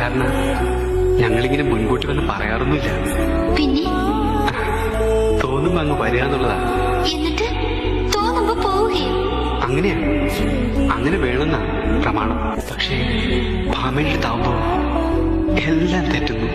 സാധാരണ ഞങ്ങളിങ്ങനെ മുൻകൂട്ടി വന്ന് പറയാറൊന്നുമില്ല. പിന്നെ തോന്നുമ്പോ അങ്ങ് വരിക എന്നുള്ളതാ. എന്നിട്ട് തോന്നുമ്പോ പോവുകയും. അങ്ങനെയാ, അങ്ങനെ വേണമെന്നാ പ്രമാണം. പക്ഷേ ഭാമയുടെ അടുത്താവുമ്പോ എല്ലാം തെറ്റുന്നു.